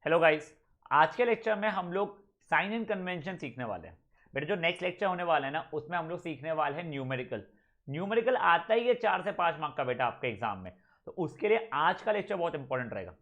Hello guys, आज के lecture में हम लोग साइन इन कन्वेंशन सीखने वाले हैं। बेटा जो नेक्स्ट लेक्चर होने वाला है ना, उसमें हम लोग सीखने वाले हैं न्यूमेरिकल। न्यूमेरिकल आता ही है 4 से 5 मार्क का बेटा आपके एग्जाम में, तो उसके लिए आज का लेक्चर बहुत इंपॉर्टेंट रहेगा।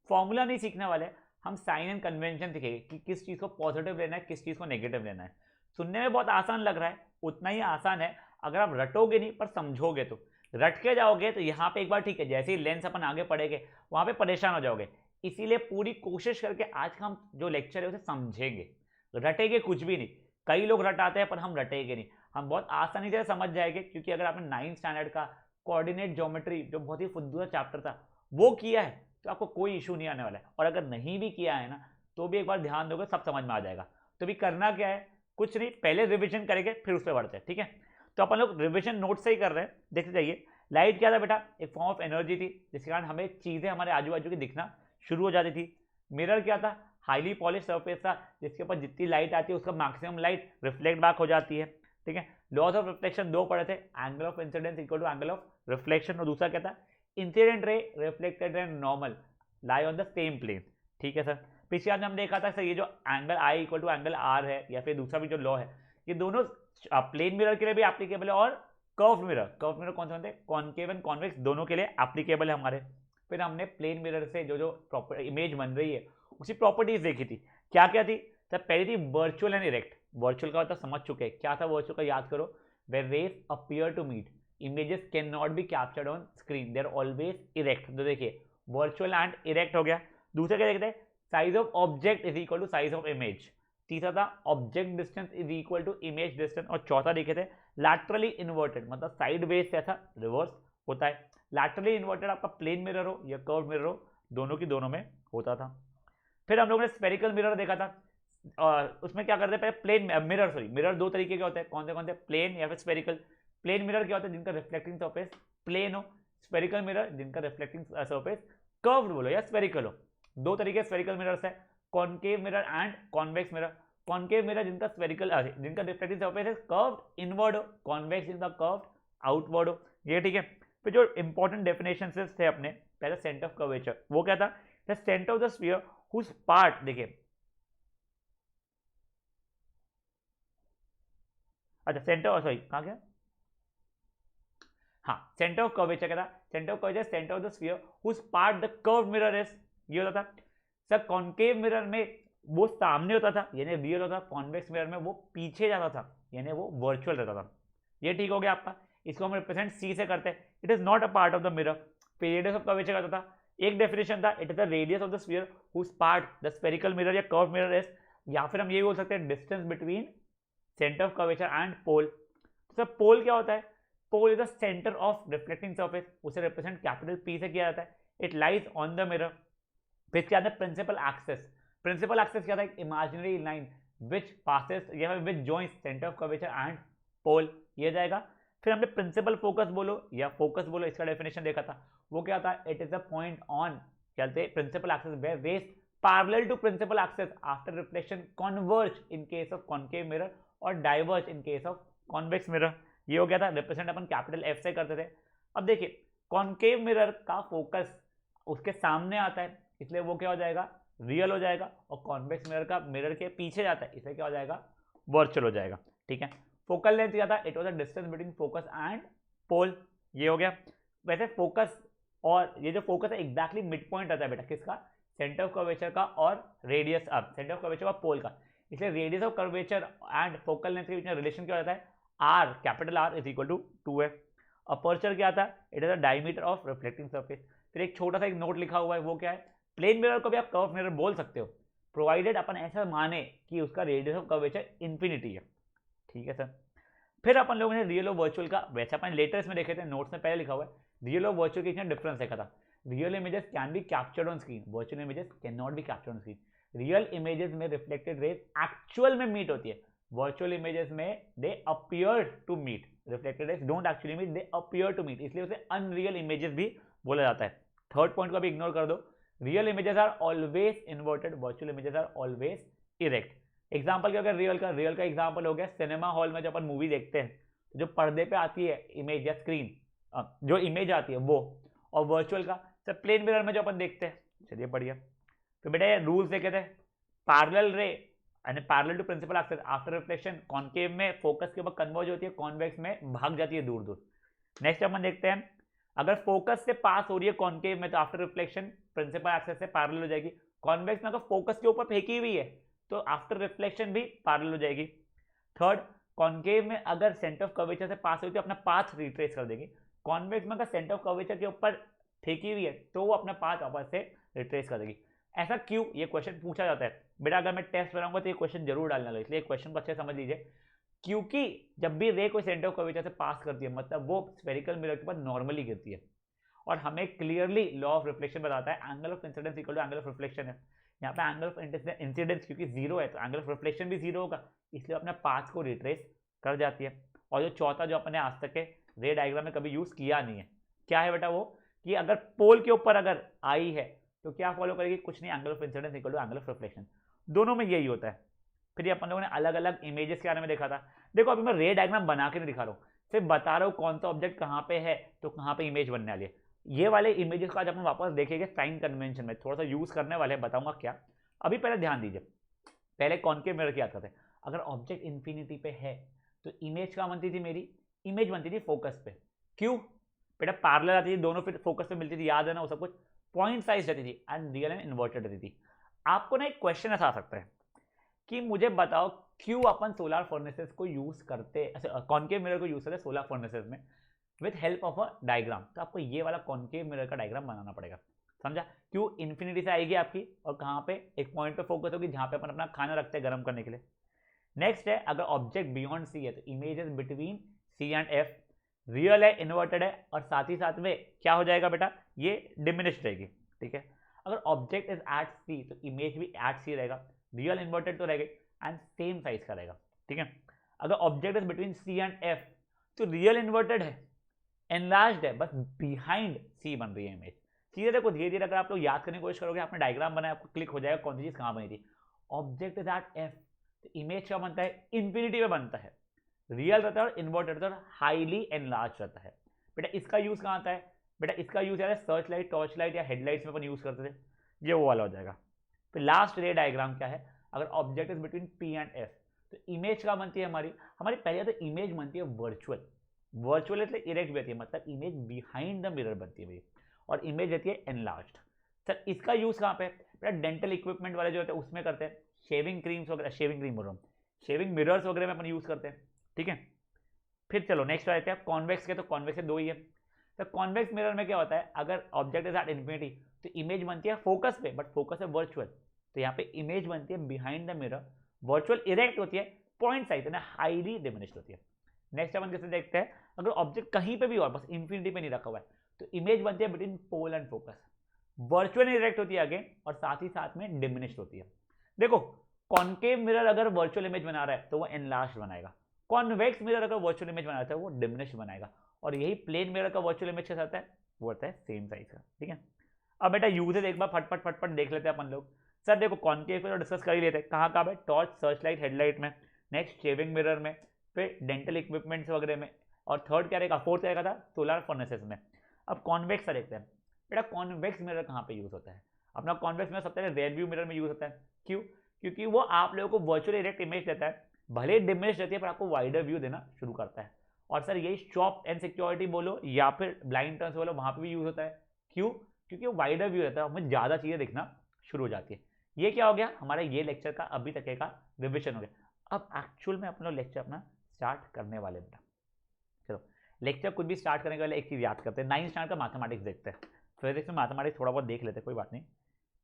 फॉर्मूला नहीं सीखने वाले, हम साइन इन कन्वेंशन सीखेंगे कि किस चीज को पॉजिटिव लेना है, किस चीज को नेगेटिव लेना है। सुनने में बहुत आसान लग रहा है, उतना ही आसान है अगर आप रटोगे नहीं पर समझोगे। तो रट के जाओगे तो यहाँ पे एक बार ठीक है, जैसे ही लेंस अपन आगे पढ़ेंगे वहां पे परेशान हो जाओगे। इसीलिए पूरी कोशिश करके आज का हम जो लेक्चर है उसे समझेंगे, रटेंगे कुछ भी नहीं। कई लोग रटाते हैं पर हम रटेंगे नहीं, हम बहुत आसानी से समझ जाएंगे। क्योंकि अगर आपने 9th स्टैंडर्ड का कोऑर्डिनेट ज्योमेट्री जो बहुत ही फुद्दू चैप्टर था वो किया है तो आपको कोई इशू नहीं आने वाला है। और अगर नहीं भी किया है ना तो भी एक बार ध्यान दोगे सब समझ में आ जाएगा। तो भी करना क्या है, कुछ नहीं, पहले रिविजन करेंगे फिर उस पर बढ़ते हैं, ठीक है। तो अपन लोग रिविजन नोट से ही कर रहे हैं, देखते जाइए। लाइट क्या था बेटा, एक फॉर्म ऑफ एनर्जी थी जिसके कारण हमें चीजें हमारे आजू बाजू की दिखना शुरू हो जाती थी। मिरर क्या था, हाईली पॉलिश सरफेस था जिसके ऊपर जितनी लाइट आती है उसका मैक्सिमम लाइट रिफ्लेक्ट बैक हो जाती है, ठीक है। लॉज ऑफ रिफ्लेक्शन दो पढ़े थे, angle of incidence equal to angle of reflection, और दूसरा क्या था, incident ray reflected ray normal lie on the same plane, ठीक है सर। पिछले आज हम देखा था सर ये जो angle i equal to angle r है या फिर दूसरा भी जो लॉ है, ये दोनों प्लेन मिरर के लिए भी एप्लीकेबल है और कर्व मिरर कौन से होते हैं, कॉनकेव एंड कॉन्वेक्स, दोनों के लिए एप्लीकेबल है हमारे। फिर हमने प्लेन मिरर से जो जो प्रॉपर इमेज बन रही है उसी प्रॉपर्टीज देखी थी। क्या क्या थी सर, पहली थी वर्चुअल एंड इरेक्ट। वर्चुअल का मतलब समझ चुके हैं, क्या था वर्चुअल का याद करो, where rays appear to meet images can not be captured on screen, they are always erect. तो देखिए वर्चुअल एंड इरेक्ट हो गया। दूसरा क्या देखते हैं, size of object is equal to size of image. तीसरा था object distance is equal to image distance. और चौथा देखे थे लैटरली इन्वर्टेड, मतलब साइड वेज से ऐसा रिवर्स होता है। लैटरली इन्वर्टेड आपका प्लेन मिरर हो या कर्व मिरर हो, दोनों की दोनों में होता था। फिर हम लोगों ने स्फेरिकल मिरर देखा था, और उसमें क्या करते हैं, पहले प्लेन मिरर, सॉरी मिरर दो तरीके के होते हैं, कौन से, प्लेन या फिर स्फेरिकल। प्लेन मिरर क्या होता है, जिनका रिफ्लेक्टिंग सरफेस प्लेन हो। स्फेरिकल मिरर जिनका रिफ्लेक्टिंग सरफेस कर्व्ड बोलो या स्फेरिकल हो। दो तरीके स्फेरिकल मिरर्स है, concave mirror and convex mirror. Concave mirror जिनका स्फेरिकल जिनका रिफ्लेक्टिंग सरफेस है कर्व्ड इनवर्ड हो, कॉन्वेक्स जिनका कर्व्ड आउटवर्ड हो, ये ठीक है। फिर जो इंपॉर्टेंट डेफिनेशन थे अपने, पहले सेंटर ऑफ कर्वेचर, वो क्या था, the centre of the sphere whose part, देखिए अच्छा सेंटर, सॉरी कहाँ गया, हाँ सेंटर ऑफ कर्वेचर क्या था, centre of curvature centre of the sphere whose part the curve mirror is, ये होता था। सर कॉनकेव मिरर में वो सामने होता था यानी रियल होता था, कॉन्वेक्स मिरर में वो पीछे जाता था यानी वो वर्चुअल रहता था। ये ठीक हो गया आपका। इसको हम रिप्रेजेंट सी से करते हैं, it is not a part of the mirror. फिर रेडियस ऑफ कर्वेचर का होता था, एक डेफिनेशन था, it is the radius of the sphere whose part the spherical mirror या कर्व मिरर इज, या फिर हम ये बोल सकते हैं distance between centre of curvature and pole. Sir pole क्या होता है, pole is the centre of reflecting surface, उसे रिप्रेजेंट कैपिटल पी से किया जाता है, it lies on the mirror. फिर क्या है प्रिंसिपल एक्सेस, प्रिंसिपल एक्सेस क्या था, एक इमेजिनरी लाइन विच पासेस या which joins centre of curvature and pole, ये जाएगा। फिर हमने प्रिंसिपल फोकस बोलो या फोकस बोलो, इसका डेफिनेशन देखा था, वो क्या था, it is the point on कहते हैं principal axis where rays parallel to principal axis after reflection converge in case of concave mirror और diverge in case of convex mirror. ये हो गया था, रिप्रेजेंट अपन कैपिटल एफ से करते थे। अब देखिए कॉनकेव मिरर का फोकस उसके सामने आता है इसलिए वो क्या हो जाएगा, रियल हो जाएगा, और कॉन्वेक्स मिरर का मिरर के पीछे जाता है इसलिए क्या हो जाएगा, वर्चुअल हो जाएगा, ठीक है। फोकल लेंथ क्या था, it was the distance between focus and pole, ये हो गया। वैसे फोकस और ये जो फोकस है एग्जैक्टली मिड पॉइंट रहता है बेटा, किसका, सेंटर ऑफ कर्वेचर का और रेडियस अब सेंटर ऑफ कर्वेचर का पोल का, इसलिए radius of curvature and focal length के बीच में रिलेशन क्या होता है, R, capital R is equal to 2 है। अपर्चर क्या था, it is the diameter of reflecting surface. फिर एक छोटा सा एक नोट लिखा हुआ है, वो क्या है, प्लेन मिरर को भी आप कर्व मिरर बोल सकते हो प्रोवाइडेड अपन ऐसा माने कि उसका रेडियस ऑफ कर्वेचर इंफिनिटी है, ठीक है सर। फिर अपन लोगों ने रियल और वर्चुअल का, वैसे अपन लेटेस्ट में देखे थे, नोट्स में पहले लिखा हुआ है, रियल और वर्चुअल के बीच डिफरेंस देखा था। Real images can be captured on screen, virtual images can not be captured on screen. Real images में रिफ्लेक्टेड रेज एक्चुअल में मीट होती है, वर्चुअल इमेजेस में they appear to meet, reflected rays don't actually meet, they appear to meet, इसलिए उसे unreal images भी बोला जाता है। थर्ड पॉइंट को भी इग्नोर कर दो, real images are always inverted, virtual images are always erect. Example क्या हो गया रियल का एग्जांपल हो गया सिनेमा हॉल में जब अपन मूवी देखते हैं जो पर्दे पे आती है इमेज या स्क्रीन, जो इमेज आती है वो, और वर्चुअल का सर प्लेन मिरर में जो अपन देखते हैं। चलिए बढ़िया। तो बेटा ये रूल्स देखे थे, पैरेलल रे यानी parallel to principal axis after reflection concave में फोकस के ऊपर कन्वर्ज होती है, कॉन्वेक्स में भाग जाती है दूर दूर। नेक्स्ट अपन देखते हैं, अगर फोकस से पास हो रही है कॉनकेव में तो आफ्टर रिफ्लेक्शन प्रिंसिपल एक्सिस से पैरेलल हो जाएगी। कॉन्वेक्स में अगर फोकस के ऊपर फेंकी हुई है तो आफ्टर रिफ्लेक्शन भी पैरेलल हो जाएगी। थर्ड, कॉनकेव में अगर सेंटर ऑफ कर्वेचर से पास हुई तो अपना पाथ रिट्रेस कर देगी। कॉन्वेक्स में अगर सेंटर ऑफ कर्वेचर के ऊपर फेंकी हुई है तो वो अपना पाथ वापस से रिट्रेस कर देगी। ऐसा क्यों, ये क्वेश्चन पूछा जाता है बेटा, अगर मैं टेस्ट बनाऊंगा तो ये क्वेश्चन जरूर डालना लगा, इसलिए क्वेश्चन को अच्छे समझ लीजिए। क्योंकि जब भी रे कोई सेंटर ऑफ कर्वेचर से पास करती है मतलब वो स्फेरिकल मिरर के ऊपर नॉर्मली गिरती है, और हमें क्लियरली लॉ ऑफ रिफ्लेक्शन बताता है angle of incidence equal to angle of reflection है। यहाँ पे एंगल ऑफ इंसिडेंस क्योंकि जीरो है तो एंगल ऑफ रिफ्लेक्शन भी जीरो होगा, इसलिए अपने पाथ को रिट्रेस कर जाती है। और जो चौथा जो अपने आज तक के रे डायग्राम में कभी यूज किया नहीं है, क्या है बेटा वो, कि अगर पोल के ऊपर अगर आई है तो क्या फॉलो करेगी, कुछ नहीं, angle of incidence equal to angle of reflection. दोनों में यही होता है। फिर अपन लोगों ने अलग अलग इमेजेस के बारे में देखा था। देखो अभी मैं रे डायग्राम बना के नहीं दिखा रहा हूँ, सिर्फ बता रहा हूँ कौन सा ऑब्जेक्ट कहाँ पे है तो कहाँ पे इमेज बनने वाली है। ये वाले इमेजेस को आज अपन वापस देखेंगे साइन कन्वेंशन में, थोड़ा सा यूज करने वाले हैं, बताऊंगा क्या। अभी पहले ध्यान दीजिए, पहले कॉनकेव मिरर की याद करते हैं। अगर ऑब्जेक्ट इन्फिनिटी पे है तो इमेज कहाँ बनती थी मेरी, इमेज बनती थी फोकस पे। क्यों बेटा, पैरेलल आती थी दोनों, फिर फोकस पे मिलती थी, याद है ना वो सब कुछ। पॉइंट साइज रहती थी एंड रियल एंड इन्वर्टेड रहती थी। आपको ना एक क्वेश्चन ऐसा आ सकता है कि मुझे बताओ क्यों अपन सोलर फर्नेसेस को यूज करते, कॉनकेव मिरर को यूज करते सोलर फर्नेसेस में with help of a diagram. तो आपको ये वाला कॉनकेव मिरर का डायग्राम बनाना पड़ेगा, समझा। क्यों, इन्फिनिटी से आएगी आपकी और कहाँ पे, एक पॉइंट पे फोकस होगी जहाँ पे अपन अपना खाना रखते हैं गर्म करने के लिए। नेक्स्ट है, अगर ऑब्जेक्ट बियॉन्ड सी है तो image is between C and F, real है, इन्वर्टेड है, और साथ ही साथ में क्या हो जाएगा बेटा, ये डिमिनिश रहेगी, ठीक है। अगर ऑब्जेक्ट इज एट सी तो इमेज भी एट सी रहेगा, रियल इन्वर्टेड तो रहेगी एंड सेम साइज का रहेगा, ठीक है। अगर object is between C and F तो रियल इन्वर्टेड है, एनलार्ज्ड है, बस बिहाइंड सी बन रही है इमेज। सीधे देखो, धीरे धीरे अगर आप लोग याद करने की कोशिश करोगे, आपने डायग्राम बनाया, आपको क्लिक हो जाएगा कौन सी चीज कहाँ बनी थी। ऑब्जेक्ट इज एट एफ तो इमेज क्या बनता है, इन्फिनिटी में बनता है, रियल रहता है और इन्वर्टेड रहता है और हाईली एनलार्ज रहता है। बेटा इसका यूज कहाँ आता है, बेटा इसका यूज यार सर्च लाइट, टॉर्च लाइट या हेडलाइट्स में अपन यूज करते थे, ये वो वाला हो जाएगा। फिर लास्ट रे डायग्राम क्या है, अगर object is between P and F तो इमेज क्या बनती है हमारी, पहले तो इमेज बनती है वर्चुअल, वर्चुअल मतलब इरेक्ट भी रहती है, मतलब इमेज बिहाइंड द मिरर बनती है भाई, और इमेज रहती है एनलार्ज्ड। सर इसका यूज कहाँ पे, बेटा डेंटल इक्विपमेंट वाले जो होते हैं उसमें करते हैं, शेविंग क्रीम्स वगैरह, शेविंग क्रीम बोल रहा हूँ, शेविंग मिरर्स वगैरह में अपन यूज करते हैं, ठीक है। फिर चलो नेक्स्ट आते हैं कॉन्वेक्स के, तो कॉन्वेक्स दो ही है। तो कॉन्वेक्स मिरर में क्या होता है, अगर ऑब्जेक्ट इज एट इन्फिनिटी तो इमेज बनती है फोकस पे, बट फोकस है वर्चुअल, तो यहाँ पे इमेज बनती है behind the mirror, virtual erect होती है, पॉइंट साइज है हाईली डिमिनिश्ड होती है। नेक्स्ट अपन कैसे देखते हैं, अगर ऑब्जेक्ट कहीं पे भी और बस इन्फिनिटी पे नहीं रखा हुआ है तो इमेज बनती है between pole and focus, virtual erect होती है अगेन, और साथ ही साथ में डिमिनिश्ड होती है। देखो कॉनकेव मिरर अगर वर्चुअल इमेज बना रहा है तो वो एनलार्ज्ड बनाएगा, कॉन्वेक्स मिरर अगर वर्चुअल इमेज बना रहा है वो डिमिनिश्ड बनाएगा, और यही प्लेन मिरर का वर्चुअल इमेज के साथ है वो होता है सेम साइज का, ठीक है। अब बेटा यूजेज एक बार फटफट फटफट देख लेते हैं अपन लोग। सर देखो कॉनकेव मिरर डिस्कस कर ही लेते हैं, कहाँ कहाँ पे, टॉर्च, सर्च लाइट, हेडलाइट में, नेक्स्ट शेविंग मिरर में, फिर डेंटल इक्विपमेंट्स वगैरह में, और थर्ड क्या रहेगा, फोर्थ रहेगा था सोलर फर्नेसेस में। अब कॉन्वेक्स का देखते हैं, बेटा कॉन्वेक्स मिरर कहाँ पे यूज होता है, अपना कॉन्वेक्स मिरर सबसे पहले रियर व्यू मिरर में यूज होता है। क्यों, क्योंकि वो आप लोगों को वर्चुअल इरेक्ट इमेज देता है, भले डिमिनिश रहती है पर आपको वाइडर व्यू देना शुरू करता है। और सर यही शॉप एंड सिक्योरिटी बोलो या फिर ब्लाइंड टर्न्स बोलो, वहां पे भी यूज होता है। क्यों, क्योंकि वो वाइडर व्यू रहता है, हमें ज्यादा चीजें दिखना शुरू हो जाती है। ये क्या हो गया, हमारा ये लेक्चर का अभी तक का रिविजन हो गया। अब एक्चुअल में अपना लेक्चर अपना स्टार्ट करने वाले बेटा, चलो लेक्चर कुछ भी स्टार्ट करने के पहले एक चीज याद करते हैं, 9th स्टैंडर्ड का मैथमेटिक्स देखते हैं, फिजिक्स में मैथमेटिक्स थोड़ा बहुत देख लेते हैं, कोई बात नहीं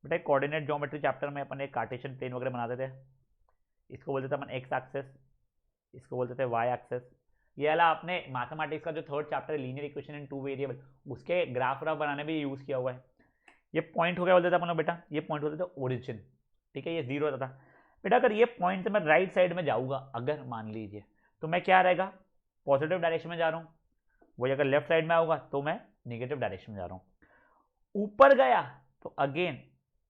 बेटा। कोऑर्डिनेट ज्योमेट्री चैप्टर में अपन एक कार्टेशियन प्लेन वगैरह बनाते थे, इसको बोलते थे अपन एक्स एक्सेस, इसको बोलते थे वाई एक्सेस। ये वाला आपने मैथमेटिक्स का जो थर्ड चैप्टर है linear equation in two variable, उसके ग्राफ बनाने में यूज किया हुआ है। ये पॉइंट हो गया बोलते थे अपन लोग बेटा, ये पॉइंट होते थे ओरिजिन, ठीक है, ये जीरो होता था बेटा। अगर ये पॉइंट से मैं राइट साइड में जाऊंगा अगर मान लीजिए तो मैं क्या रहेगा, पॉजिटिव डायरेक्शन में जा रहा हूँ, वही अगर लेफ्ट साइड में आऊंगा तो मैं नेगेटिव डायरेक्शन में जा रहा हूँ। ऊपर गया तो अगेन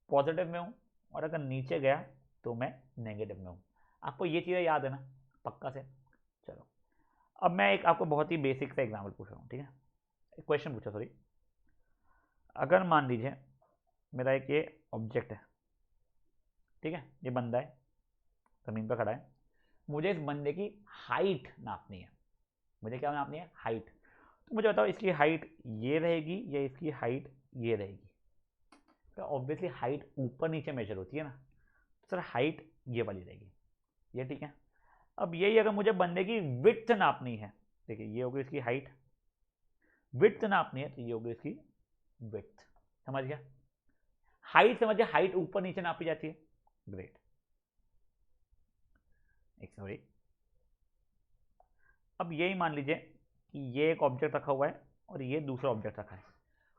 पॉजिटिव में हूँ, और अगर नीचे गया तो मैं नेगेटिव में हूँ। आपको ये चीज़ें याद है ना पक्का से। चलो अब मैं एक आपको बहुत ही बेसिक सा एग्जाम्पल पूछ रहा हूँ, ठीक है, एक क्वेश्चन पूछा, सॉरी। अगर मान लीजिए मेरा एक ये ऑब्जेक्ट है, ठीक है, ये बंदा है, जमीन पर खड़ा है, मुझे इस बंदे की हाइट नापनी है। मुझे क्या नापनी है? हाइट। तो मुझे बताओ इसकी हाइट ये रहेगी या इसकी हाइट ये रहेगी? तो ऑब्वियसली हाइट ऊपर नीचे मेजर होती है ना, तो सर हाइट ये वाली रहेगी, ये ठीक है। अब यही अगर मुझे बंदे की विड्थ नापनी है, देखिए ये होगी इसकी हाइट, विड्थ नापनी है तो ये होगी इसकी विड्थ। समझ गया? हाइट समझिए, हाइट ऊपर नीचे नापी जाती है। ग्रेट। एक सॉरी, अब यही मान लीजिए कि ये एक ऑब्जेक्ट रखा हुआ है और ये दूसरा ऑब्जेक्ट रखा है,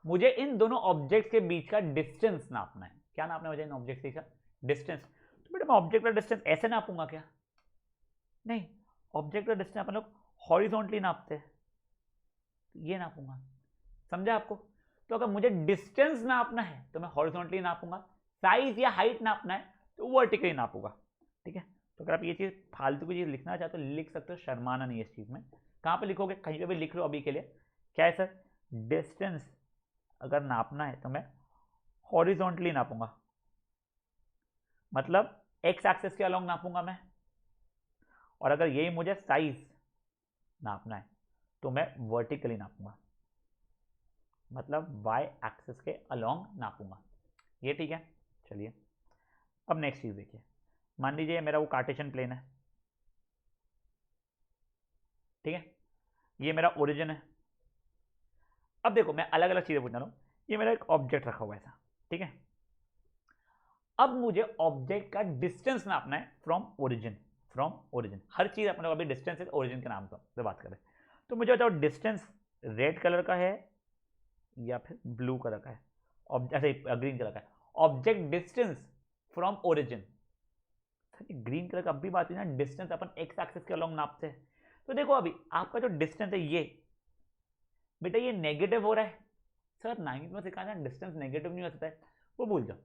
मुझे इन दोनों ऑब्जेक्ट्स के बीच का डिस्टेंस नापना है। क्या नापना है मुझे इन ऑब्जेक्ट्स का डिस्टेंस? तो बेटा मैं ऑब्जेक्ट का डिस्टेंस ऐसे नापूंगा क्या? नहीं, ऑब्जेक्ट का डिस्टेंस अपन लोग हॉरिजॉन्टली नापते हैं, ये नापूंगा। समझा आपको? तो अगर मुझे डिस्टेंस नापना है तो मैं हॉरिजॉन्टली नापूंगा, साइज या हाइट नापना है तो वर्टिकली नापूंगा। ठीक है, तो अगर आप ये चीज फालतू की चीज लिखना चाहते हो लिख सकते हो, शर्माना नहीं है इस चीज में। कहां पे लिखोगे? कहीं पे भी लिख लो अभी के लिए। क्या है सर? डिस्टेंस अगर नापना है तो मैं हॉरिजॉन्टली नापूंगा, मतलब एक्स एक्सिस के अलोंग नापूंगा मैं। और अगर यही मुझे साइज नापना है तो मैं वर्टिकली नापूंगा, मतलब वाई एक्सिस के अलोंग नापूंगा। ये ठीक है। चलिए अब नेक्स्ट चीज देखिए, मान लीजिए मेरा वो कार्टेशियन प्लेन है, ठीक है, ये मेरा ओरिजिन है। अब देखो मैं अलग अलग चीजें पूछना रहा हूं, ये मेरा एक ऑब्जेक्ट रखा हुआ है ऐसा, ठीक है। अब मुझे ऑब्जेक्ट का डिस्टेंस नापना है फ्रॉम ओरिजिन। फ्रॉम ओरिजिन, हर चीज अपने अभी डिस्टेंस है ओरिजिन के नाम से बात करें, तो मुझे बताओ डिस्टेंस रेड कलर का है या फिर ब्लू कलर का है? ऐसे ग्रीन कलर का है। Object distance from origin, green colour का अब भी बात है ना, डिस्टेंस अपन एक्स एक्सिस के अलोंग नापते हैं। तो देखो अभी आपका जो डिस्टेंस है ये बेटा ये नेगेटिव हो रहा है। सर 9th में सिखाया ना डिस्टेंस नेगेटिव नहीं हो सकता है, वो भूल जाओ।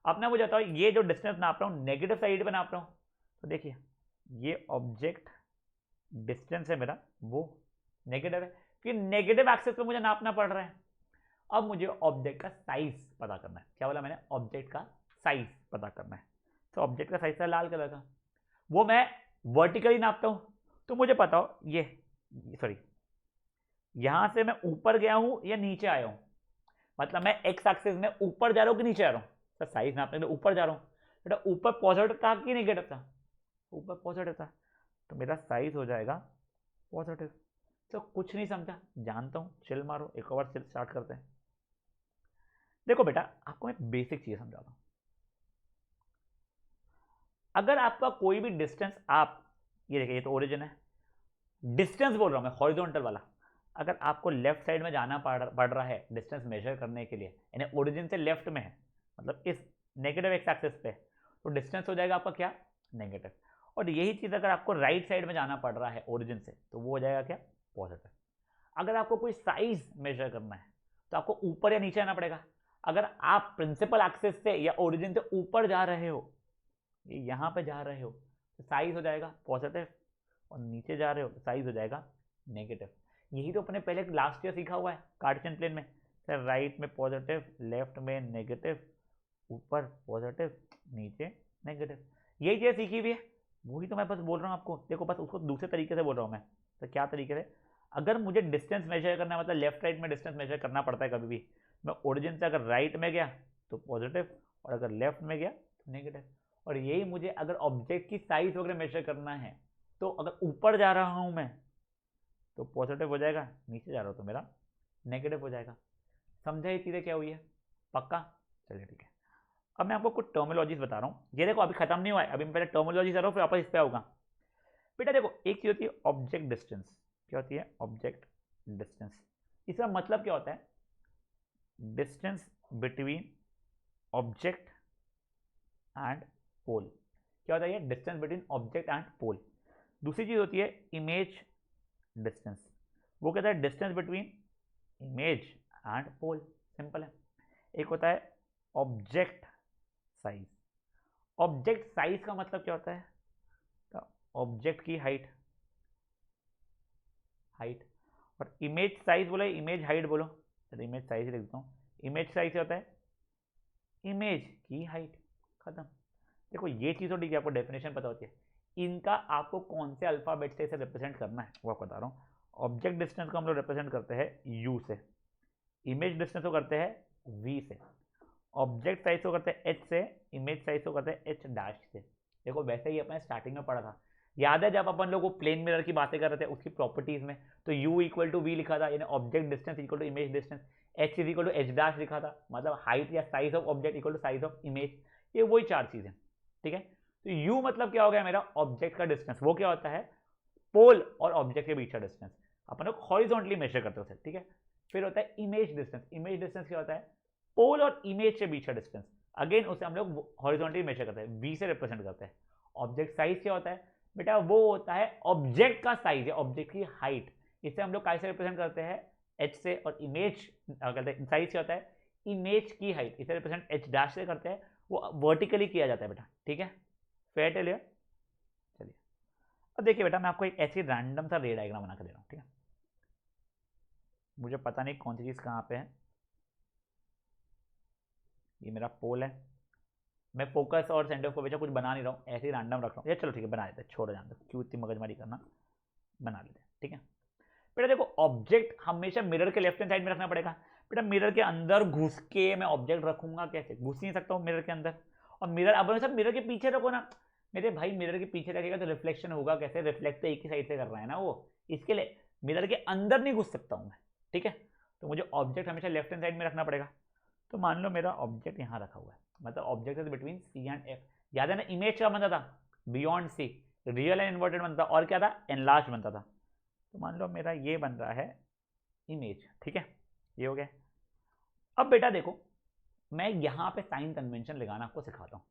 अपना मुझे बताओ ये जो डिस्टेंस नाप रहा हूँ नेगेटिव साइड पे नाप रहा हूँ, तो देखिए ये ऑब्जेक्ट डिस्टेंस है मेरा वो नेगेटिव है, कि नेगेटिव एक्सिस पे मुझे नापना पड़ रहा है। अब मुझे ऑब्जेक्ट का साइज पता करना है। क्या बोला मैंने? ऑब्जेक्ट का साइज पता करना है। तो ऑब्जेक्ट का साइज था लाल कलर का, वो मैं वर्टिकली नापता हूं, तो मुझे पता हो ये सॉरी यहां से मैं ऊपर गया हूं या नीचे आया हूं, मतलब मैं एक्स एक्सिस में ऊपर जा रहा हूं कि नीचे आ रहा हूं? सर साइज नापने के लिए ऊपर जा रहा हूं। बेटा ऊपर पॉजिटिव था कि नेगेटिव था? ऊपर पॉजिटिव था, तो मेरा साइज हो जाएगा पॉजिटिव। तो कुछ नहीं समझा, जानता हूं, चिल मारो, एक और चिल स्टार्ट करते हैं। देखो बेटा आपको मैं बेसिक चीज समझाता हूं। अगर आपका कोई भी डिस्टेंस, आप ये देखिए ये तो ओरिजिन है, डिस्टेंस बोल रहा हूं मैं हॉरिजॉन्टल वाला। अगर आपको लेफ्ट साइड में जाना पड़ रहा है डिस्टेंस मेजर करने के लिए, यानी ओरिजिन से लेफ्ट में है, मतलब इस नेगेटिव एक्स एक्सिस पे, तो डिस्टेंस हो जाएगा आपका क्या? नेगेटिव। और यही चीज अगर आपको राइट साइड में जाना पड़ रहा है ओरिजिन से, तो वो हो जाएगा क्या? पॉजिटिव। अगर आपको कोई साइज मेजर करना है तो आपको ऊपर या नीचे आना पड़ेगा। अगर आप प्रिंसिपल एक्सिस से या ओरिजिन से ऊपर जा रहे हो, यहां पे जा रहे हो, तो साइज हो जाएगा पॉजिटिव, और नीचे जा रहे हो तो साइज हो जाएगा नेगेटिव। यही तो अपने पहले लास्ट ईयर सीखा हुआ है कार्टेशियन प्लेन में। सर राइट में पॉजिटिव, लेफ्ट में नेगेटिव, ऊपर पॉजिटिव, नीचे नेगेटिव, यही चीज सीखी हुई है। वही तो मैं बस बोल रहा हूँ आपको। देखो बस उसको दूसरे तरीके से बोल रहा हूँ मैं। तो क्या तरीके से? अगर मुझे डिस्टेंस मेजर करना है, मतलब लेफ्ट राइट में डिस्टेंस मेजर करना पड़ता है कभी भी, मैं ओरिजिन से अगर राइट में गया तो पॉजिटिव, और अगर लेफ्ट में गया तो नेगेटिव। और यही मुझे अगर ऑब्जेक्ट की साइज वगैरह मेजर करना है, तो अगर ऊपर जा रहा हूं मैं तो पॉजिटिव हो जाएगा, नीचे जा रहा हूं तो मेरा नेगेटिव हो जाएगा। समझा ये चीजें क्या हुई है? पक्का? चलिए ठीक है। अब मैं आपको कुछ टर्मिनोलॉजीज बता रहा हूँ, ये देखो अभी खत्म नहीं हुआ है, अभी मैं पहले टर्मिनोलॉजी कर रहा हूँ फिर वापस इस पे आऊंगा। बेटा देखो एक चीज होती है ऑब्जेक्ट डिस्टेंस। क्या होती है? Object distance. इसका मतलब क्या होता है? Distance between object and pole. क्या होता है? Distance between object and pole. दूसरी चीज होती है इमेज डिस्टेंस। वो कहता है distance between image and pole. Simple है। एक होता है ऑब्जेक्ट साइज। ऑब्जेक्ट साइज का मतलब क्या होता है? तो ऑब्जेक्ट की हाइट, हाइट। और इमेज साइज बोला, इमेज हाइट बोलो, चलो इमेज साइज लिख देता हूँ। इमेज साइज क्या होता है? इमेज की हाइट। खत्म। देखो ये चीज़ तो ठीक है, आपको डेफिनेशन पता होती है, इनका आपको कौन से अल्फाबेट से इसे रिप्रेजेंट करना है वो आपको बता रहा हूँ। ऑब्जेक्ट डिस्टेंस को हम लोग रिप्रेजेंट करते हैं यू से, इमेज डिस्टेंस को करते हैं वी से, ऑब्जेक्ट साइज को करते हैं एच से, इमेज साइज को करते हैं एच डैश से। देखो वैसे ही अपने स्टार्टिंग में पढ़ा था, याद है जब अपन लोग वो प्लेन मिरर की बातें कर रहे थे उसकी प्रॉपर्टीज में, तो u इक्वल टू वी लिखा था, यानी object distance equal to image distance, h is equal to h dash लिखा था, मतलब हाइट या size of object equal to size of image. ये वही चार चीजें, ठीक है। तो u मतलब क्या हो गया मेरा, ऑब्जेक्ट का डिस्टेंस, वो क्या होता है, पोल और ऑब्जेक्ट के बीच का डिस्टेंस, अपन लोग हॉरिजॉन्टली मेजर करते हैं उसे, ठीक है। फिर होता है इमेज डिस्टेंस, इमेज डिस्टेंस क्या होता है, पोल और इमेज के बीच का डिस्टेंस, अगेन उसे हम लोग हॉरिजॉन्टली मेजर करते हैं, v से रिप्रेजेंट करते हैं। ऑब्जेक्ट साइज क्या होता है बेटा, वो होता है ऑब्जेक्ट का साइज या ऑब्जेक्ट की हाइट, इसे हम लोग कैसे रिप्रेजेंट करते हैं, h से, और इमेज कहते हैं साइज क्या होता है, इमेज की हाइट, इसे रिप्रेजेंट h डैश से करते हैं, वो वर्टिकली किया जाता है बेटा, ठीक है। फेयर टेल। चलिए अब देखिए बेटा, मैं आपको एक ऐसी रैंडम सा रे डायग्राम बना कर दे रहा हूँ, ठीक है। मुझे पता नहीं कौन सी चीज़ कहाँ पे है, ये मेरा पोल है, मैं फोकस और सेंटर ऑफ कर्वेचर कुछ बना नहीं रहा हूँ, ऐसे ही रैंडम रख रहा हूँ, ये चलो ठीक है बना देते हैं, छोड़ जान दो, क्यों इतनी मगजमारी करना, बना लेते हैं, ठीक है। बेटा देखो ऑब्जेक्ट हमेशा मिरर के लेफ्ट हैंड साइड में रखना पड़ेगा, बेटा मिरर के अंदर घुस के मैं ऑब्जेक्ट रखूंगा कैसे, घुस नहीं सकता हूँ मिरर के अंदर, और मिरर अब सब मिरर के पीछे रखो ना, मेरे भाई मिरर के पीछे रखेगा तो रिफ्लेक्शन होगा कैसे, रिफ्लेक्ट तो एक ही साइड से कर रहा है ना वो, इसके लिए मिरर के अंदर नहीं घुस सकता हूँ मैं, ठीक है। तो मुझे ऑब्जेक्ट हमेशा लेफ्ट हैंड साइड में रखना पड़ेगा। तो मान लो मेरा ऑब्जेक्ट यहाँ रखा हुआ है, मतलब object is between C and F, याद है ना इमेज क्या बनता था, beyond C, real and inverted बनता था, और क्या था, एनलार्ज बनता था। तो मान लो मेरा ये बन रहा है इमेज, ठीक है, ये हो गया। अब बेटा देखो मैं यहाँ पे साइन कन्वेंशन लगाना आपको सिखाता हूँ।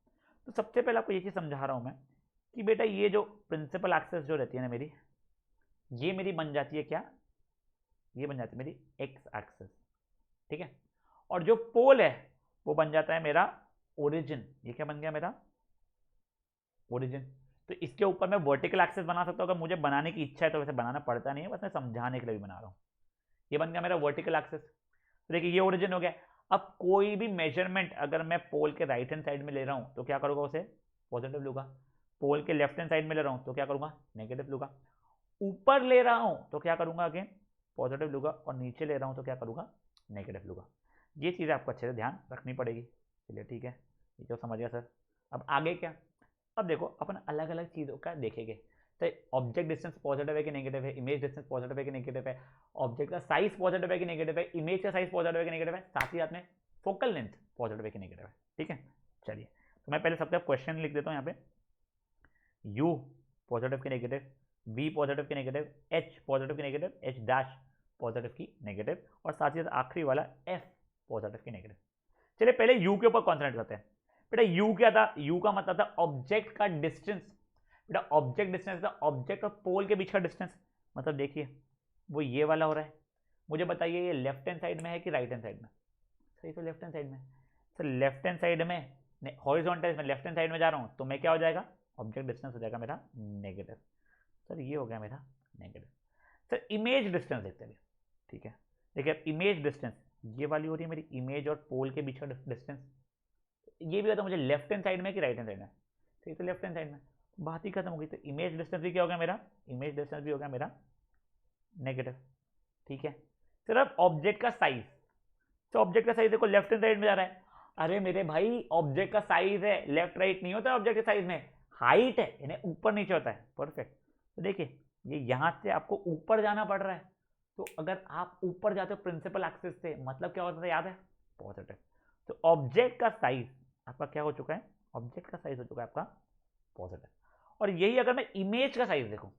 तो सबसे पहले आपको ये चीज़ समझा रहा हूँ मैं कि बेटा ये जो प्रिंसिपल एक्सेस जो रहती है ना मेरी, ये मेरी बन जाती है क्या, ये बन जाती है मेरी एक्स एक्सेस, ठीक है। और जो पोल है वो बन जाता है मेरा ओरिजिन, ये क्या बन गया मेरा ओरिजिन। तो इसके ऊपर मैं वर्टिकल एक्सेस बना सकता हूँ अगर मुझे बनाने की इच्छा है, तो वैसे बनाना पड़ता नहीं है, बस मैं समझाने के लिए भी बना रहा हूँ। ये बन गया मेरा वर्टिकल एक्सेस, तो देखिए ये ओरिजिन हो गया। अब कोई भी मेजरमेंट अगर मैं पोल के राइट हैंड साइड में ले रहा हूँ तो क्या करूँगा, उसे पॉजिटिव लूँगा, पोल के लेफ्ट हैंड साइड में ले रहा हूँ तो क्या करूँगा, नेगेटिव लूँगा, ऊपर ले रहा हूँ तो क्या करूँगा, अगेन पॉजिटिव लूँगा, और नीचे ले रहा हूँ तो क्या करूँगा, नेगेटिव लूँगा। ये चीज़ें आपको अच्छे से ध्यान रखनी पड़ेगी। चलिए ठीक है, ये तो समझ गया सर। अब आगे क्या, अब देखो अपन अलग अलग चीज़ों का देखेंगे, तो ऑब्जेक्ट डिस्टेंस पॉजिटिव है कि नेगेटिव है, इमेज डिस्टेंस पॉजिटिव है कि नेगेटिव है, ऑब्जेक्ट का साइज पॉजिटिव है कि नेगेटिव है, इमेज का साइज पॉजिटिव है कि नेगेटिव है, साथ ही साथ में फोकल लेंथ पॉजिटिव है कि नेगेटिव है, ठीक है। चलिए तो मैं पहले सबसे क्वेश्चन लिख देता हूँ यहाँ पे, u पॉजिटिव की नेगेटिव, v पॉजिटिव की नेगेटिव, h पॉजिटिव की नेगेटिव, h डैश पॉजिटिव की नेगेटिव, और साथ ही साथ आखिरी वाला f पॉजिटिव की नेगेटिव। चलिए पहले u के ऊपर कॉन्सेंट्रेट करते हैं। बेटा u क्या था, u का मतलब था ऑब्जेक्ट का डिस्टेंस, बेटा ऑब्जेक्ट डिस्टेंस था ऑब्जेक्ट और पोल के बीच का डिस्टेंस, मतलब देखिए वो ये वाला हो रहा है। मुझे बताइए ये लेफ्ट हैंड साइड में है कि राइट हैंड साइड में, सही तो लेफ्ट हैंड साइड में, सर लेफ्ट हैंड साइड में हॉरिजॉन्टल में लेफ्ट हैंड साइड में जा रहा हूँ तो मैं क्या हो जाएगा, ऑब्जेक्ट डिस्टेंस हो जाएगा मेरा नेगेटिव, सर ये हो गया मेरा नेगेटिव। सर इमेज डिस्टेंस देखते हैं, ठीक है। देखिए अब इमेज डिस्टेंस ये वाली हो रही है मेरी इमेज और पोल के बीच का डिस्टेंस, ये भी होता मुझे लेफ्ट हैंड साइड में कि राइट हैंड साइड में, ठीक है, तो लेफ्ट हैंड साइड में, बात ही खत्म हो गई। तो इमेज डिस्टेंस भी क्या हो गया मेरा, इमेज डिस्टेंस भी हो गया मेरा नेगेटिव, ठीक है। सर अब ऑब्जेक्ट का साइज, तो ऑब्जेक्ट का साइज देखो लेफ्ट हैंड साइड में जा रहा है, अरे मेरे भाई ऑब्जेक्ट का साइज है, लेफ्ट राइट नहीं होता ऑब्जेक्ट के साइज में, हाइट है यानी ऊपर नीचे होता है, परफेक्ट। तो देखिए ये यहाँ से आपको ऊपर जाना पड़ रहा है, तो अगर आप ऊपर जाते हो प्रिंसिपल एक्सिस से, मतलब क्या होता है याद है, पॉजिटिव। तो ऑब्जेक्ट का साइज आपका क्या हो चुका है, ऑब्जेक्ट का साइज हो चुका है आपका पॉजिटिव। और यही अगर मैं इमेज का साइज देखूं,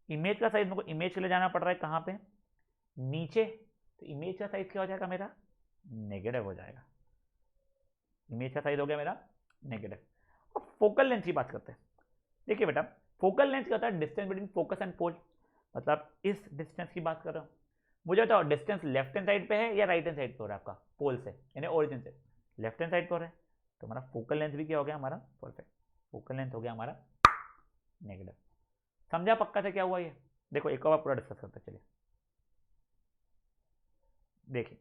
इमेज का साइज मेरे को इमेज के लिए जाना पड़ रहा है कहाँ पे, नीचे, तो इमेज का साइज क्या हो जाएगा मेरा, नेगेटिव हो जाएगा, इमेज का साइज हो गया मेरा नेगेटिव। अब फोकल लेंथ की बात करते हैं। देखिए बेटा फोकल लेंथ क्या होता है, डिस्टेंस बिटवीन फोकस एंड पोल, मतलब इस डिस्टेंस की बात कर रहा हूँ। मुझे बताओ डिस्टेंस लेफ्ट हैंड साइड पे है या राइट हैंड साइड पे हो रहा है आपका, पोल से यानी ओरिजिन से, लेफ्ट हैंड साइड पे हो रहा है, तो हमारा फोकल लेंथ भी क्या हो गया हमारा, परफेक्ट, फोकल लेंथ हो गया हमारा नेगेटिव। समझा पक्का से क्या हुआ ये, देखो एक और पूरा डिस्कस करते चलिए। देखिए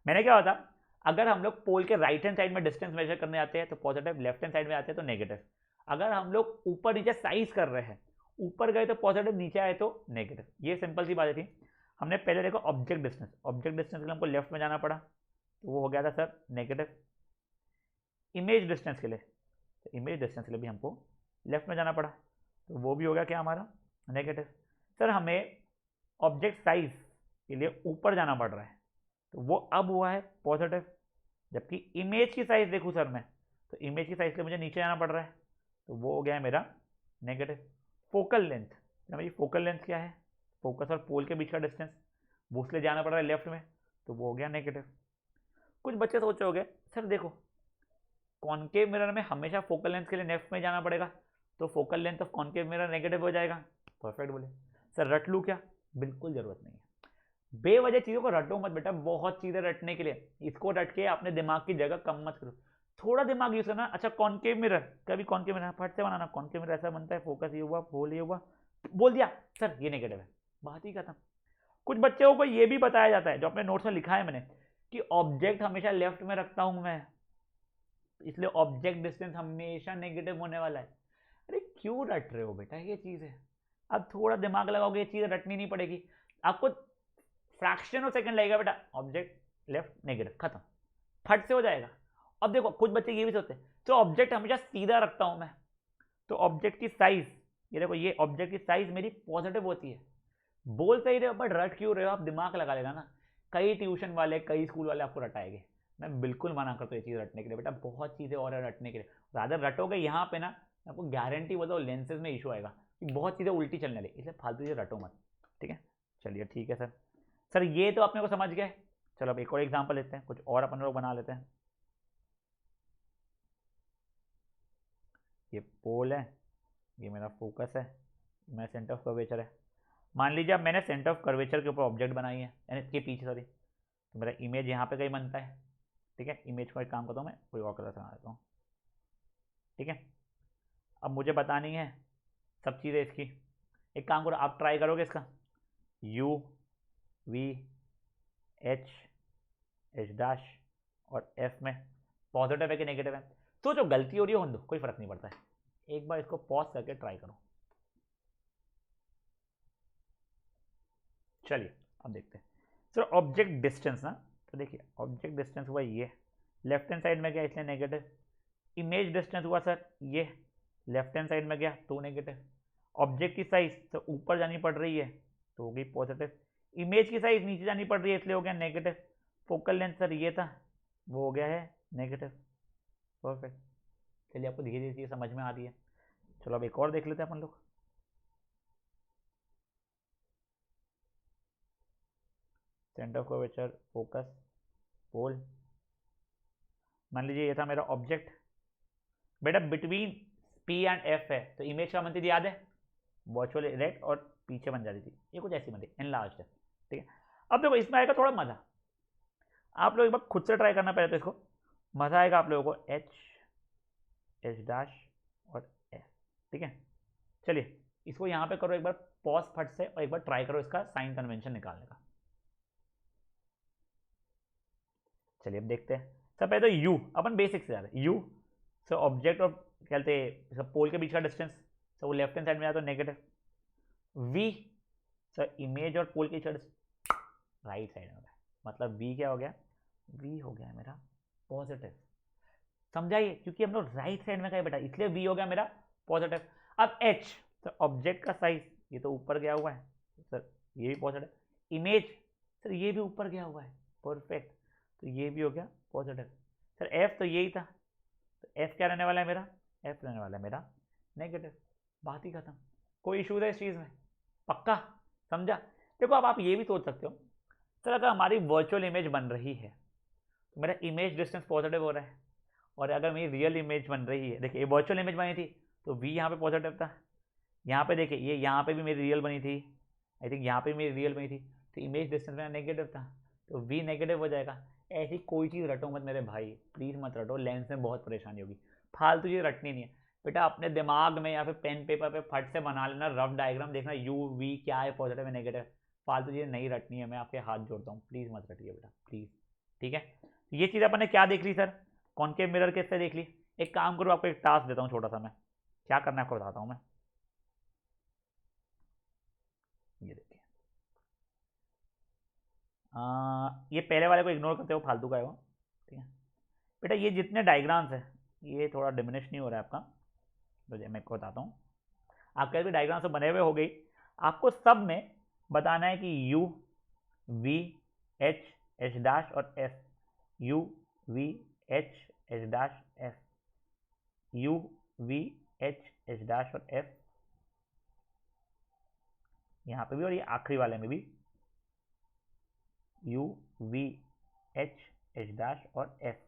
मैंने क्या होता, अगर हम लोग पोल के राइट हैंड साइड में डिस्टेंस मेजर करने आते हैं तो पॉजिटिव, लेफ्ट हैंड साइड में आते हैं तो नेगेटिव। अगर हम लोग ऊपर नीचे साइज कर रहे हैं, ऊपर गए तो पॉजिटिव, नीचे आए तो नेगेटिव, ये सिंपल सी बात थी। हमने पहले देखो ऑब्जेक्ट डिस्टेंस, ऑब्जेक्ट डिस्टेंस के लिए हमको लेफ्ट में जाना पड़ा, तो वो हो गया था सर नेगेटिव। इमेज डिस्टेंस के लिए, तो इमेज डिस्टेंस के लिए भी हमको लेफ्ट में जाना पड़ा, तो वो भी हो गया क्या हमारा नेगेटिव। सर हमें ऑब्जेक्ट साइज के लिए ऊपर जाना पड़ रहा है, तो वो अब हुआ है पॉजिटिव। जबकि इमेज की साइज देखूँ सर मैं, तो इमेज की साइज के लिए मुझे नीचे जाना पड़ रहा है, तो वो हो गया है मेरा नेगेटिव। फोकल लेंथ, भाई फोकल लेंथ क्या है, फोकस और पोल के बीच का डिस्टेंस, वो उसके लिए जाना पड़ रहा है लेफ्ट में, तो वो हो गया नेगेटिव। कुछ बच्चे सोचोगे सर देखो कॉनकेव मिरर में हमेशा फोकल लेंथ के लिए लेफ्ट में जाना पड़ेगा, तो focal length of concave mirror negative हो जाएगा। परफेक्ट बोले। सर रट लूँ क्या, बिल्कुल जरूरत नहीं है, बेवजह चीज़ों को रटो मत बेटा, बहुत चीज़ें रटने के लिए, इसको रट के अपने दिमाग की जगह कम मत करो, थोड़ा दिमाग यूज करना। अच्छा कॉनकेव मिरर, कभी कॉनकेव मिरर फट से बनाना, कॉनकेव मिरर ऐसा बनता है, फोकस ये हुआ, होल ये हुआ, बोल दिया सर ये नेगेटिव है, बात ही खत्म। कुछ बच्चों को ये भी बताया जाता है, जो अपने नोट्स में लिखा है मैंने, कि ऑब्जेक्ट हमेशा लेफ्ट में रखता हूं मैं, इसलिए ऑब्जेक्ट डिस्टेंस हमेशा नेगेटिव होने वाला है। अरे क्यों रट रहे हो बेटा, ये चीज़ है, अब थोड़ा दिमाग लगाओगे ये चीज़ रटनी नहीं पड़ेगी आपको, फ्रैक्शन ऑफ सेकंड लगेगा बेटा, ऑब्जेक्ट लेफ्ट नेगेटिव, खत्म, फट से हो जाएगा। अब देखो कुछ बच्चे ये भी सोचते हैं तो ऑब्जेक्ट हमेशा सीधा रखता हूं मैं, तो ऑब्जेक्ट की साइज, ये देखो ये ऑब्जेक्ट की साइज मेरी पॉजिटिव होती है, बोल सही रहे हो बट रट क्यों रहे हो, आप दिमाग लगा लेना ना। कई ट्यूशन वाले कई स्कूल वाले आपको रटाएंगे, मैं बिल्कुल मना करता हूँ ये चीज़ रटने के लिए बेटा, बहुत चीज़ें और है रटने के लिए, ज़्यादा रटोगे यहाँ पे ना, आपको गारंटी बताओ लेंसेज में इशू आएगा, बहुत चीज़ें उल्टी चलने लगी, इसलिए फालतू चीज़ें रटो मत, ठीक है। चलिए ठीक है सर, सर ये तो अपने को समझ गए। चलो अब एक और एग्जाम्पल लेते हैं, कुछ और अपन लोग बना लेते हैं। ये पोल है, ये मेरा फोकस है, मेरा सेंटर ऑफ कर्वेचर है। मान लीजिए अब मैंने सेंटर ऑफ कर्वेचर के ऊपर ऑब्जेक्ट बनाई है, यानी इसके पीछे सॉरी, तो मेरा इमेज यहाँ पे कहीं बनता है, ठीक है। इमेज को एक काम करता हूँ मैं, कोई और कलर से बना देता हूँ, ठीक है। अब मुझे बतानी है सब चीज़ें इसकी, एक काम करो आप ट्राई करोगे इसका, you V H H dash और एफ में पॉजिटिव है कि नेगेटिव है, तो जो गलती हो रही है होने दो, कोई फर्क नहीं पड़ता है, एक बार इसको पॉज करके ट्राई करो। चलिए अब देखते हैं सर ऑब्जेक्ट डिस्टेंस ना, तो देखिए ऑब्जेक्ट डिस्टेंस हुआ ये, लेफ्ट हैंड साइड में गया इसलिए नेगेटिव। इमेज डिस्टेंस हुआ सर ये, लेफ्ट हैंड साइड में गया तो नेगेटिव। ऑब्जेक्ट की साइज तो ऊपर जानी पड़ रही है तो हो गई पॉजिटिव, इमेज की साइज नीचे जानी पड़ रही है इसलिए हो गया नेगेटिव। फोकल लेंथ सर ये था, वो हो गया है नेगेटिव। परफेक्ट, चलिए आपको धीरे धीरे चीज़ समझ में आ रही है। चलो अब एक और देख लेते हैं अपन लोग। सेंटर ऑफ कर्वेचर, फोकस, पोल, मान लीजिए ये था मेरा ऑब्जेक्ट, बेटा बिटवीन पी एंड एफ है, तो इमेज क्या बनती थी याद है, वर्चुअल रेट और पीछे बन जाती थी, ये कुछ ऐसी बनती एनलार्ज है, ठीक है। अब देखो इसमें आएगा थोड़ा मज़ा, आप लोग एक बार खुद से ट्राई करना पड़े तो इसको मज़ा आएगा आप लोगों को, एच एच डैश और एफ, ठीक है। चलिए इसको यहाँ पे करो एक बार पॉज फट से, और एक बार ट्राई करो इसका साइन कन्वेंशन निकालने का। चलिए अब देखते हैं, सब पहले तो यू, अपन बेसिक से जा रहे हैं, यू सो ऑब्जेक्ट और क्या कहते हैं पोल के बीच का डिस्टेंस, सो वो लेफ्ट हैंड साइड में आता है नेगेटिव। वी सर इमेज और पोल के बीच राइट साइड में, मतलब वी क्या हो गया, वी हो गया मेरा पॉजिटिव, समझाइए क्योंकि हम लोग राइट साइड में गए बेटा, इसलिए वी हो गया मेरा पॉजिटिव। अब एच सर ऑब्जेक्ट का साइज, ये तो ऊपर गया हुआ है सर, ये भी पॉजिटिव। इमेज सर ये भी ऊपर गया हुआ है, परफेक्ट, तो ये भी हो गया पॉजिटिव। सर एफ तो यही था, तो एफ क्या रहने वाला है मेरा, एफ रहने वाला है मेरा नेगेटिव, बात ही खत्म। कोई इशू है इस चीज़ में, पक्का समझा। देखो अब आप ये भी सोच सकते हो सर अगर हमारी वर्चुअल इमेज बन रही है तो मेरा इमेज डिस्टेंस पॉजिटिव हो रहा है, और अगर मेरी रियल इमेज बन रही है, देखिए ये वर्चुअल इमेज बनी थी तो वी यहाँ पे पॉजिटिव था, यहाँ पे देखिए ये यहाँ पे भी मेरी रियल बनी थी, आई थिंक यहाँ पे भी मेरी रियल बनी थी, तो इमेज डिस्टेंस मेरा नेगेटिव था, तो वी नेगेटिव हो जाएगा। ऐसी कोई चीज़ रटो मत मेरे भाई, प्लीज़ मत रटो, लेंस में बहुत परेशानी होगी, फालतू चीज़ रटनी नहीं है बेटा, अपने दिमाग में या फिर पेन पेपर पे फट से बना लेना रफ डायग्राम, देखना यू वी क्या है, पॉजिटिव है नेगेटिव, फालतू चीज़ें नहीं रटनी है, मैं आपके हाथ जोड़ता हूँ, प्लीज़ मत रटिए बेटा प्लीज़, ठीक है। ये चीज़ अपन ने क्या देख ली सर, कॉनकेव मिरर कैसे देख ली। एक काम करो आपको एक टास्क देता हूँ छोटा सा मैं, क्या करना है आपको बताता हूँ मैं। ये देखिए, ये पहले वाले को इग्नोर करते हो, फालतू का है वो, ठीक है बेटा। ये जितने डायग्राम्स है ये थोड़ा डिमिनिश नहीं हो रहा है आपका, तो मैं आपको बताता हूँ। आपके भी डायग्राम से बने हुए हो गई, आपको सब में बताना है कि U V H H dash और F, U V H H dash F, U V H H dash और एफ, यहाँ पे भी और ये आखिरी वाले में भी U V H H dash और एफ।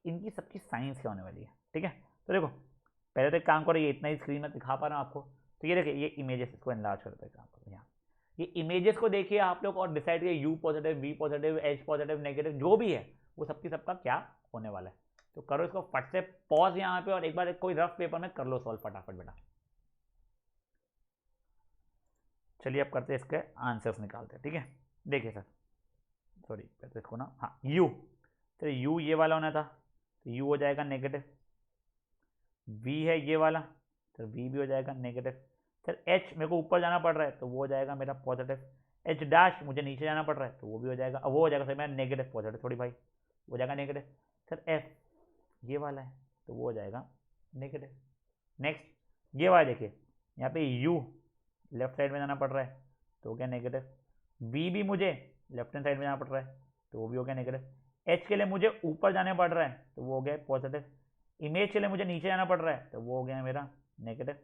इनकी सबकी साइंस क्या होने वाली है, ठीक है। तो देखो पहले तो एक काम करो, ये इतना ही स्क्रीन में दिखा पा रहा हूँ आपको, तो ये देखिए ये इमेजेस, इसको एनलार्ज करते हैं, काम करो यहाँ, ये इमेजेस को देखिए आप लोग और डिसाइड करिए you positive, V positive, H positive, negative जो भी है वो सबकी सबका क्या होने वाला है। तो करो इसको फट से पॉज यहाँ पे और एक बार कोई रफ पेपर में कर लो सॉल्व फटाफट बेटा। चलिए अब करते हैं इसके आंसर्स निकालते हैं, ठीक है। देखिए सर, सॉरी तो इसको ना, हाँ यू, तो यू ये वाला होना था, तो यू हो जाएगा नेगेटिव। वी है ये वाला, तो वी भी हो जाएगा नेगेटिव। सर एच मेरे को ऊपर जाना पड़ रहा है तो वो हो जाएगा मेरा पॉजिटिव। एच डैश मुझे नीचे जाना पड़ रहा है तो वो भी हो जाएगा, अब वो हो जाएगा सर मेरा नेगेटिव पॉजिटिव, थोड़ी भाई हो जाएगा नेगेटिव। सर एफ ये वाला है तो वो हो जाएगा नेगेटिव। नेक्स्ट ये वाला देखिए, यहाँ पे यू लेफ्ट साइड में जाना पड़ रहा है तो हो गया नेगेटिव। वी भी मुझे लेफ्ट हैंड साइड में जाना पड़ रहा है तो वो भी हो गया नेगेटिव। एच के लिए मुझे ऊपर जाने पड़ रहा है तो वो हो गया पॉजिटिव। इमेज के लिए मुझे नीचे जाना पड़ रहा है तो वो हो गया मेरा नेगेटिव।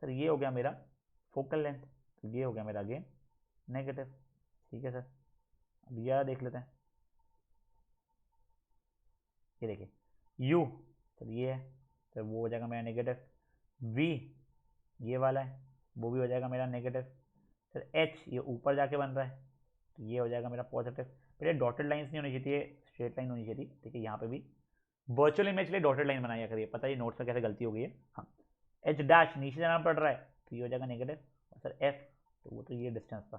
सर ये हो गया मेरा फोकल लेंथ, तो ये हो गया मेरा अगेन नेगेटिव, ठीक है सर। अब यह देख लेते हैं, ये देखिए यू, सर ये है तो वो हो जाएगा मेरा नेगेटिव। वी ये वाला है वो भी हो जाएगा मेरा नेगेटिव। सर एच ये ऊपर जाके बन रहा है तो ये हो जाएगा मेरा पॉजिटिव। पहले डॉटेड लाइंस नहीं होनी चाहिए, स्ट्रेट लाइन होनी चाहिए, ठीक है। यहाँ पे भी वर्चुअल इमेज के लिए डॉटेड लाइन बनाया करिए, पता है नोट्स में कैसे गलती हो गई है। हाँ एच डैश नीचे जाना पड़ रहा है तो ये हो जाएगा नेगेटिव, और सर एफ तो वो तो ये डिस्टेंस था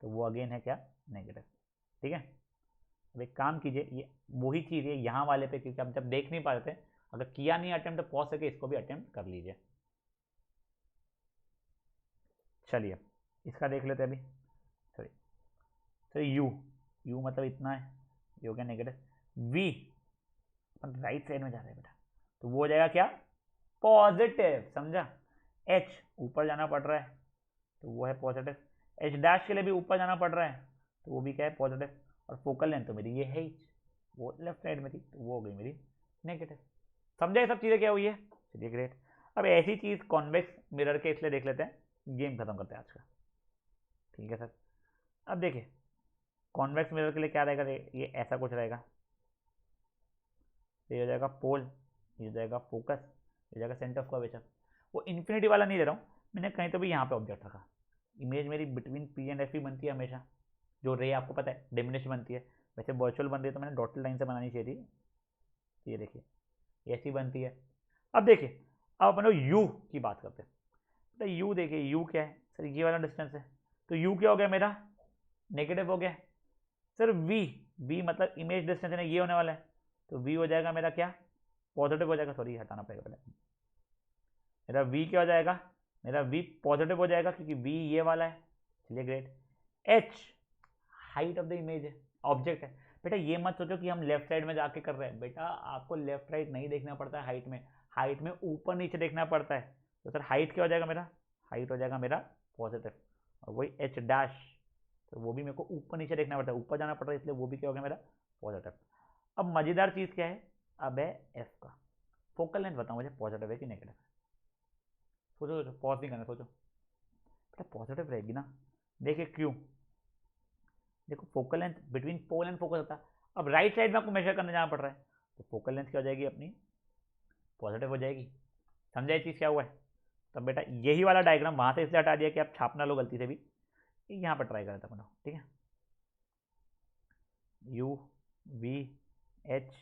तो वो अगेन है क्या नेगेटिव, ठीक है। अब एक काम कीजिए, ये वही चीज़ है यहाँ वाले पे, क्योंकि आप जब देख नहीं पा रहे थे, अगर किया नहीं अटेम्प्ट तो पॉज करके इसको भी अटेम्प्ट कर लीजिए। चलिए इसका देख लेते हैं अभी। सॉरी सर यू, यू मतलब इतना है, ये हो गया नेगेटिव। वी अपन राइट साइड में जा रहे हैं बेटा तो वो हो जाएगा क्या पॉजिटिव, समझा। एच ऊपर जाना पड़ रहा है तो वो है पॉजिटिव। एच डैश के लिए भी ऊपर जाना पड़ रहा है तो वो भी क्या है पॉजिटिव। और फोकल लेंथ तो मेरी ये है एच, वो लेफ्ट साइड में थी तो वो हो गई मेरी नेगेटिव। समझा ये सब चीज़ें क्या हुई है, चलिए ग्रेट। अब ऐसी चीज़ कॉन्वेक्स मिरर के इसलिए देख लेते हैं, गेम खत्म करते हैं आज का, ठीक है सर। अब देखिए कॉन्वेक्स मिरर के लिए क्या रहेगा, ये ऐसा कुछ रहेगा, ये हो जाएगा पोल, ये हो जाएगा फोकस, ये हो जाएगा सेंटर ऑफ कर्वेचर। वो इन्फिनिटी वाला नहीं दे रहा हूँ मैंने, कहीं तो भी यहाँ पे ऑब्जेक्ट रखा। इमेज मेरी बिटवीन पी एंड एफ ही बनती है हमेशा, जो रे आपको पता है डिमिनिश बनती है। वैसे वर्चुअल बन रही है तो मैंने डॉटेड लाइन से बनानी चाहिए थी, ये देखिए ऐसी बनती है। अब देखिए अब अपन लोग यू की बात करते हैं, तो यू देखिए यू क्या है सर, ये वाला डिस्टेंस है तो यू क्या हो गया मेरा नेगेटिव हो गया। सर वी, वी मतलब इमेज डिस्टेंस है ये होने वाला है तो वी हो जाएगा मेरा क्या पॉजिटिव हो जाएगा, सॉरी हटाना पड़ेगा पहले। मेरा वी क्या हो जाएगा, मेरा वी पॉजिटिव हो जाएगा क्योंकि वी ये वाला है, चलिए great. H height of the image है, ऑब्जेक्ट है। बेटा ये मत सोचो कि हम लेफ्ट साइड में जाके कर रहे हैं, बेटा आपको लेफ्ट राइट नहीं देखना पड़ता है हाइट में ऊपर नीचे देखना पड़ता है। तो सर हाइट क्या हो जाएगा मेरा, हाइट हो जाएगा मेरा पॉजिटिव। और वही एच डैश, तो वो भी मेरे को ऊपर नीचे देखना पड़ता है, ऊपर जाना पड़ता है इसलिए वो भी क्या हो गया मेरा पॉजिटिव। अब मजेदार चीज़ क्या है, अब है एफ का फोकल लेंथ, बताओ मुझे पॉजिटिव है कि नेगेटिव है। सोचो सोचो, पॉज नहीं करना, सोचो बेटा पॉजिटिव रहेगी ना। देखिए क्यों, देखो focal length between pole and focus होता है। अब राइट साइड में आपको मेजर करने जाना पड़ रहा है तो फोकल लेंथ क्या हो जाएगी अपनी पॉजिटिव हो जाएगी। समझा ये चीज़ क्या हुआ है। तब बेटा यही वाला डायग्राम वहाँ से इसलिए हटा दिया कि आप छापना लो गलती से भी, यहाँ पर ट्राई करता अपना, ठीक है। You V H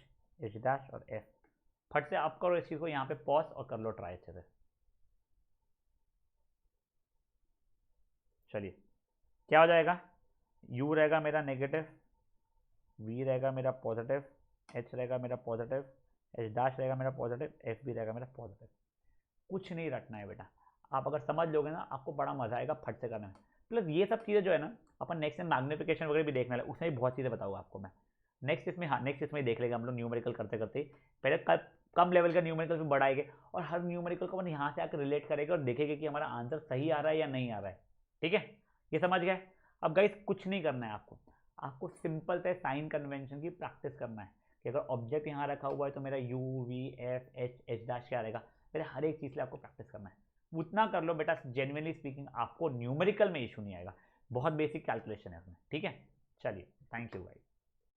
H dash और एफ, फट से आप करो इस चीज़ को यहाँ पे पॉज और कर लो ट्राई अच्छे से। चलिए क्या हो जाएगा, यू रहेगा मेरा नेगेटिव, वी रहेगा मेरा पॉजिटिव, एच रहेगा मेरा पॉजिटिव, एच डैश रहेगा मेरा पॉजिटिव, एफ भी रहेगा मेरा पॉजिटिव। कुछ नहीं रटना है बेटा। आप अगर समझ लोगे ना आपको बड़ा मजा आएगा फट से करने में। प्लस ये सब चीज़ें जो है ना अपन नेक्स्ट में मैग्निफिकेशन वगैरह भी देखने वाले, उसमें भी बहुत चीज़ें बताऊंगा आपको मैं नेक्स्ट इसमें। हाँ नेक्स्ट इसमें देख लेगा हम लोग न्यूमेरिकल करते करते। पहले कम लेवल का न्यूमेरिकल भी बढ़ाएंगे और हर न्यूमेरिकल को अपन यहाँ से आकर रिलेट करेंगे और देखेंगे कि हमारा आंसर सही आ रहा है या नहीं आ रहा है। ठीक है, ये समझ गए। अब गाइस कुछ नहीं करना है आपको, आपको सिंपल से साइन कन्वेंशन की प्रैक्टिस करना है कि अगर ऑब्जेक्ट यहाँ रखा हुआ है तो मेरा you V F H H dash क्या रहेगा, मेरे हर एक चीज़ से आपको प्रैक्टिस करना है। उतना कर लो बेटा, जेन्युइनली स्पीकिंग आपको न्यूमेरिकल में इशू नहीं आएगा। बहुत बेसिक कैलकुलेशन है उसमें। ठीक है, चलिए थैंक यू भाई।